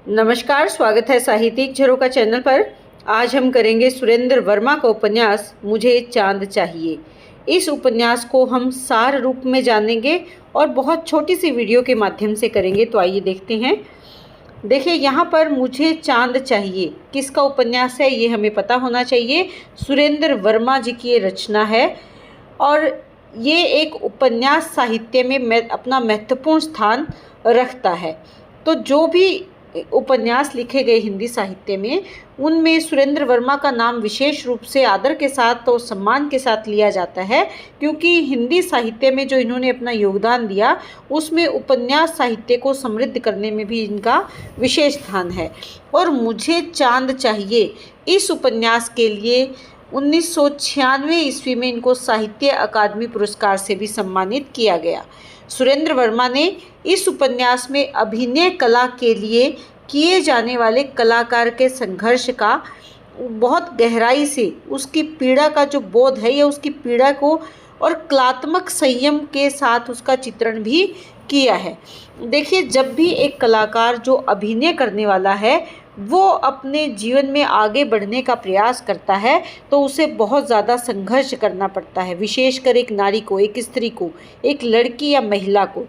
नमस्कार, स्वागत है साहित्यिक झरोखा चैनल पर। आज हम करेंगे सुरेंद्र वर्मा का उपन्यास मुझे चांद चाहिए। इस उपन्यास को हम सार रूप में जानेंगे और बहुत छोटी सी वीडियो के माध्यम से करेंगे। तो आइए देखते हैं। देखिए, यहाँ पर मुझे चांद चाहिए किसका उपन्यास है ये हमें पता होना चाहिए। सुरेंद्र वर्मा जी की ये रचना है और ये एक उपन्यास साहित्य में अपना महत्वपूर्ण स्थान रखता है। तो जो भी उपन्यास लिखे गए हिंदी साहित्य में, उनमें सुरेंद्र वर्मा का नाम विशेष रूप से आदर के साथ और सम्मान के साथ लिया जाता है, क्योंकि हिंदी साहित्य में जो इन्होंने अपना योगदान दिया उसमें उपन्यास साहित्य को समृद्ध करने में भी इनका विशेष स्थान है। और मुझे चांद चाहिए इस उपन्यास के लिए 1996 ईस्वी में इनको साहित्य अकादमी पुरस्कार से भी सम्मानित किया गया। सुरेंद्र वर्मा ने इस उपन्यास में अभिनय कला के लिए किए जाने वाले कलाकार के संघर्ष का बहुत गहराई से, उसकी पीड़ा का जो बोध है या उसकी पीड़ा को और कलात्मक संयम के साथ उसका चित्रण भी किया है। देखिए, जब भी एक कलाकार जो अभिनय करने वाला है वो अपने जीवन में आगे बढ़ने का प्रयास करता है तो उसे बहुत ज़्यादा संघर्ष करना पड़ता है, विशेषकर एक नारी को, एक स्त्री को, एक लड़की या महिला को।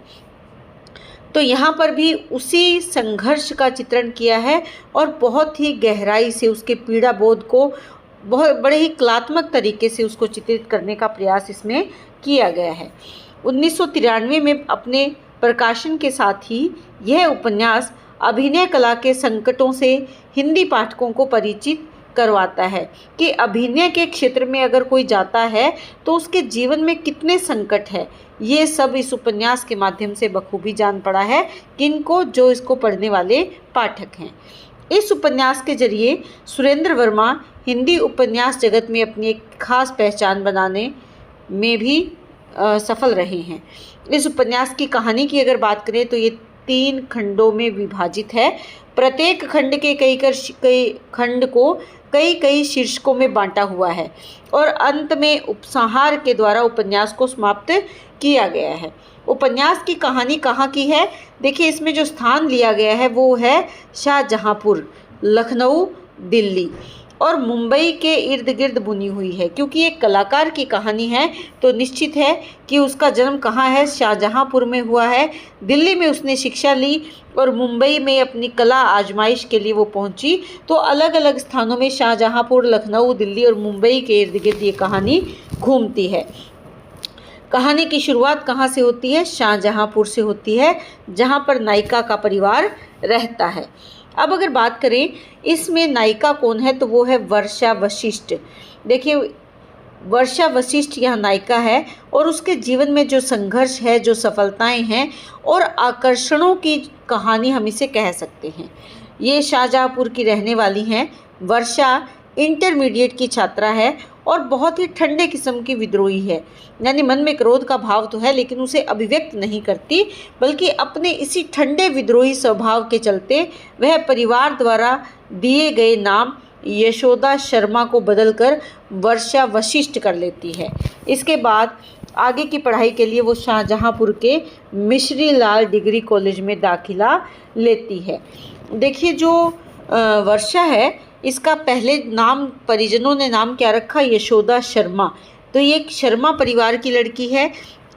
तो यहाँ पर भी उसी संघर्ष का चित्रण किया है और बहुत ही गहराई से उसके पीड़ा बोध को बहुत बड़े ही कलात्मक तरीके से उसको चित्रित करने का प्रयास इसमें किया गया है। 1993 में अपने प्रकाशन के साथ ही यह उपन्यास अभिनय कला के संकटों से हिंदी पाठकों को परिचित करवाता है कि अभिनय के क्षेत्र में अगर कोई जाता है तो उसके जीवन में कितने संकट है। ये सब इस उपन्यास के माध्यम से बखूबी जान पड़ा है किनको, जो इसको पढ़ने वाले पाठक हैं। इस उपन्यास के जरिए सुरेंद्र वर्मा हिंदी उपन्यास जगत में अपनी एक खास पहचान बनाने में भी सफल रहे हैं। इस उपन्यास की कहानी की अगर बात करें तो ये 3 खंडों में विभाजित है। प्रत्येक खंड के कई खंड को कई शीर्षकों में बांटा हुआ है और अंत में उपसंहार के द्वारा उपन्यास को समाप्त किया गया है। उपन्यास की कहानी कहाँ की है? देखिए, इसमें जो स्थान लिया गया है वो है शाहजहांपुर, लखनऊ, दिल्ली और मुंबई के इर्द गिर्द बुनी हुई है। क्योंकि एक कलाकार की कहानी है तो निश्चित है कि उसका जन्म कहाँ है, शाहजहांपुर में हुआ है। दिल्ली में उसने शिक्षा ली और मुंबई में अपनी कला आजमाइश के लिए वो पहुंची। तो अलग अलग स्थानों में शाहजहांपुर, लखनऊ, दिल्ली और मुंबई के इर्द गिर्द ये कहानी घूमती है। कहानी की शुरुआत कहाँ से होती है? शाहजहांपुर से होती है, जहाँ पर नायिका का परिवार रहता है। अब अगर बात करें इसमें नायिका कौन है तो वो है वर्षा वशिष्ठ। देखिए, वर्षा वशिष्ठ यह नायिका है और उसके जीवन में जो संघर्ष है, जो सफलताएं हैं और आकर्षणों की कहानी हम इसे कह सकते हैं। ये शाहजहांपुर की रहने वाली हैं। वर्षा इंटरमीडिएट की छात्रा है और बहुत ही ठंडे किस्म की विद्रोही है, यानी मन में क्रोध का भाव तो है लेकिन उसे अभिव्यक्त नहीं करती, बल्कि अपने इसी ठंडे विद्रोही स्वभाव के चलते वह परिवार द्वारा दिए गए नाम यशोदा शर्मा को बदलकर वर्षा वशिष्ठ कर लेती है। इसके बाद आगे की पढ़ाई के लिए वो शाहजहांपुर के मिश्री लाल डिग्री कॉलेज में दाखिला लेती है। देखिए, जो वर्षा है इसका पहले नाम परिजनों ने नाम क्या रखा? यशोदा शर्मा। तो ये एक शर्मा परिवार की लड़की है।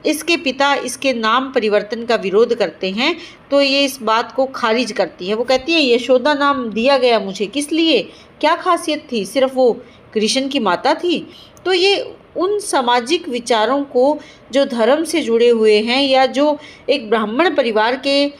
इसके पिता इसके नाम परिवर्तन का विरोध करते हैं तो ये इस बात को खारिज करती है। वो कहती है यशोदा नाम दिया गया मुझे, किस लिए, क्या खासियत थी, सिर्फ वो कृष्ण की माता थी। तो ये उन सामाजिक विचारों को जो धर्म से जुड़े हुए हैं या जो एक ब्राह्मण परिवार के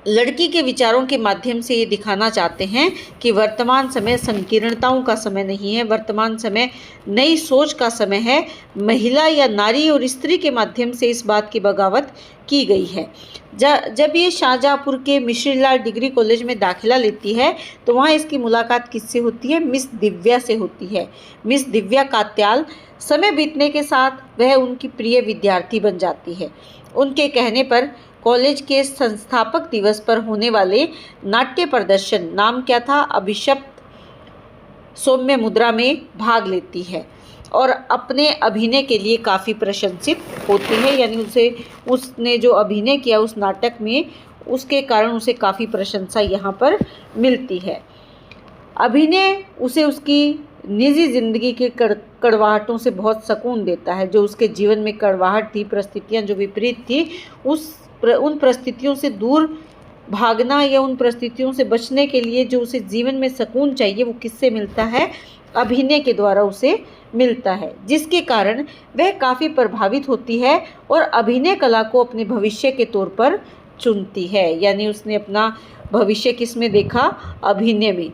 लड़की के विचारों के माध्यम से ये दिखाना चाहते हैं कि वर्तमान समय संकीर्णताओं का समय नहीं है, वर्तमान समय नई सोच का समय है। महिला या नारी और स्त्री के माध्यम से इस बात की बगावत की गई है। जब ये शाहजहांपुर के मिश्रीलाल डिग्री कॉलेज में दाखिला लेती है तो वहाँ इसकी मुलाकात किससे होती है? मिस दिव्या से होती है। मिस दिव्या कात्याल। समय बीतने के साथ वह उनकी प्रिय विद्यार्थी बन जाती है। उनके कहने पर कॉलेज के संस्थापक दिवस पर होने वाले नाट्य प्रदर्शन, नाम क्या था, अभिशप्त सौम्य मुद्रा में भाग लेती है और अपने अभिनय के लिए काफ़ी प्रशंसित होती है। यानी उसने जो अभिनय किया उस नाटक में उसके कारण उसे काफ़ी प्रशंसा यहाँ पर मिलती है। अभिनय उसे उसकी निजी ज़िंदगी के कड़वाहटों से बहुत सुकून देता है। जो उसके जीवन में कड़वाहट थी, परिस्थितियाँ जो विपरीत थी, उन परिस्थितियों से दूर भागना या उन परिस्थितियों से बचने के लिए जो उसे जीवन में सुकून चाहिए, वो किससे मिलता है? अभिनय के द्वारा उसे मिलता है, जिसके कारण वह काफ़ी प्रभावित होती है और अभिनय कला को अपने भविष्य के तौर पर चुनती है। यानी उसने अपना भविष्य किस में देखा? अभिनय में।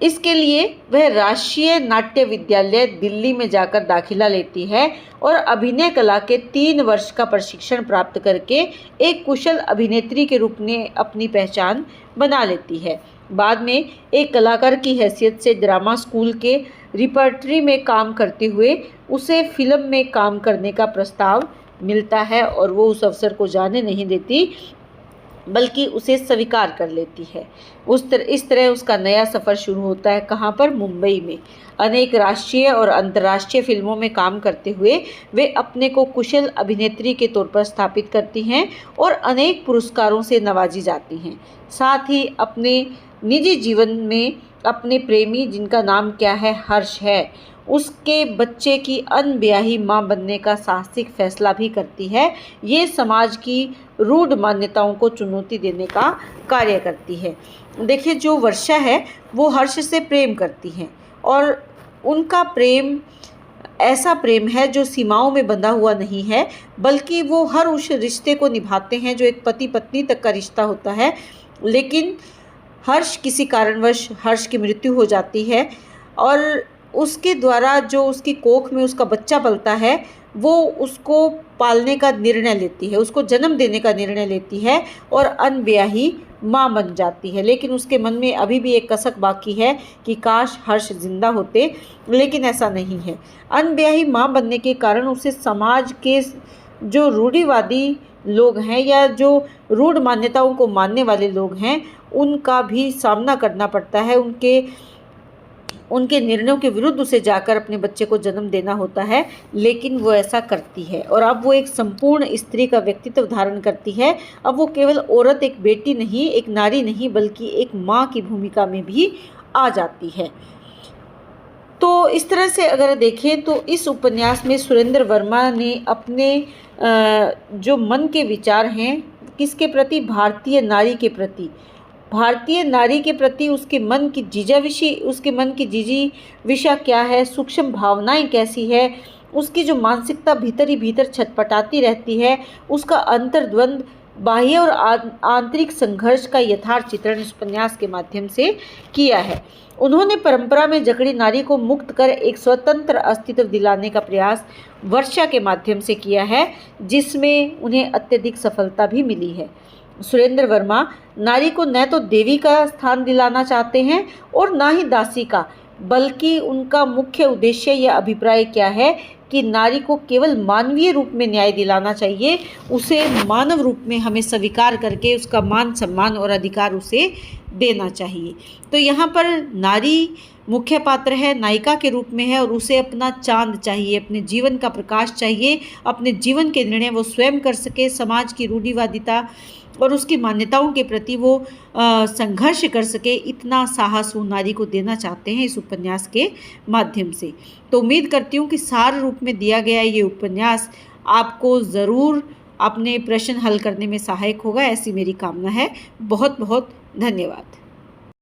इसके लिए वह राष्ट्रीय नाट्य विद्यालय दिल्ली में जाकर दाखिला लेती है और अभिनय कला के 3 वर्ष का प्रशिक्षण प्राप्त करके एक कुशल अभिनेत्री के रूप में अपनी पहचान बना लेती है। बाद में एक कलाकार की हैसियत से ड्रामा स्कूल के रिपर्टरी में काम करते हुए उसे फिल्म में काम करने का प्रस्ताव मिलता है और वो उस अवसर को जाने नहीं देती, बल्कि उसे स्वीकार कर लेती है। इस तरह उसका नया सफ़र शुरू होता है। कहाँ पर? मुंबई में। अनेक राष्ट्रीय और अंतर्राष्ट्रीय फिल्मों में काम करते हुए वे अपने को कुशल अभिनेत्री के तौर पर स्थापित करती हैं और अनेक पुरस्कारों से नवाजी जाती हैं। साथ ही अपने निजी जीवन में अपने प्रेमी, जिनका नाम क्या है? हर्ष है, उसके बच्चे की अनब्याही मां बनने का साहसिक फैसला भी करती है। ये समाज की रूढ़ मान्यताओं को चुनौती देने का कार्य करती है। देखिए, जो वर्षा है वो हर्ष से प्रेम करती हैं और उनका प्रेम ऐसा प्रेम है जो सीमाओं में बंधा हुआ नहीं है, बल्कि वो हर उस रिश्ते को निभाते हैं जो एक पति पत्नी तक का रिश्ता होता है। लेकिन किसी कारणवश हर्ष की मृत्यु हो जाती है और उसके द्वारा जो उसकी कोख में उसका बच्चा पलता है, वो उसको पालने का निर्णय लेती है, उसको जन्म देने का निर्णय लेती है और अनब्याही माँ बन जाती है। लेकिन उसके मन में अभी भी एक कसक बाकी है कि काश हर्ष जिंदा होते, लेकिन ऐसा नहीं है। अनब्याही माँ बनने के कारण उसे समाज के जो रूढ़िवादी लोग हैं या जो रूढ़ मान्यताओं को मानने वाले लोग हैं, उनका भी सामना करना पड़ता है। उनके निर्णयों के विरुद्ध उसे जाकर अपने बच्चे को जन्म देना होता है, लेकिन वो ऐसा करती है और अब वो एक संपूर्ण स्त्री का व्यक्तित्व धारण करती है। अब वो केवल औरत, एक बेटी नहीं, एक नारी नहीं, बल्कि एक माँ की भूमिका में भी आ जाती है। तो इस तरह से अगर देखें तो इस उपन्यास में सुरेंद्र वर्मा ने अपने जो मन के विचार हैं, किसके प्रति? भारतीय नारी के प्रति। भारतीय नारी के प्रति उसके मन की जिजीविषा क्या है, सूक्ष्म भावनाएं कैसी है, उसकी जो मानसिकता भीतर ही भीतर छटपटाती रहती है, उसका अंतर्द्वंद, बाह्य और आंतरिक संघर्ष का यथार्थ चित्रण इस उपन्यास के माध्यम से किया है। उन्होंने परंपरा में जकड़ी नारी को मुक्त कर एक स्वतंत्र अस्तित्व दिलाने का प्रयास वर्षा के माध्यम से किया है, जिसमें उन्हें अत्यधिक सफलता भी मिली है। सुरेंद्र वर्मा नारी को न तो देवी का स्थान दिलाना चाहते हैं और ना ही दासी का, बल्कि उनका मुख्य उद्देश्य या अभिप्राय क्या है कि नारी को केवल मानवीय रूप में न्याय दिलाना चाहिए, उसे मानव रूप में हमें स्वीकार करके उसका मान सम्मान और अधिकार उसे देना चाहिए। तो यहाँ पर नारी मुख्य पात्र है, नायिका के रूप में है और उसे अपना चांद चाहिए, अपने जीवन का प्रकाश चाहिए, अपने जीवन के निर्णय वो स्वयं कर सके, समाज की रूढ़िवादिता और उसकी मान्यताओं के प्रति वो संघर्ष कर सके, इतना साहस वो नारी को देना चाहते हैं इस उपन्यास के माध्यम से। तो उम्मीद करती हूँ कि सार रूप में दिया गया ये उपन्यास आपको ज़रूर अपने प्रश्न हल करने में सहायक होगा, ऐसी मेरी कामना है। बहुत बहुत धन्यवाद।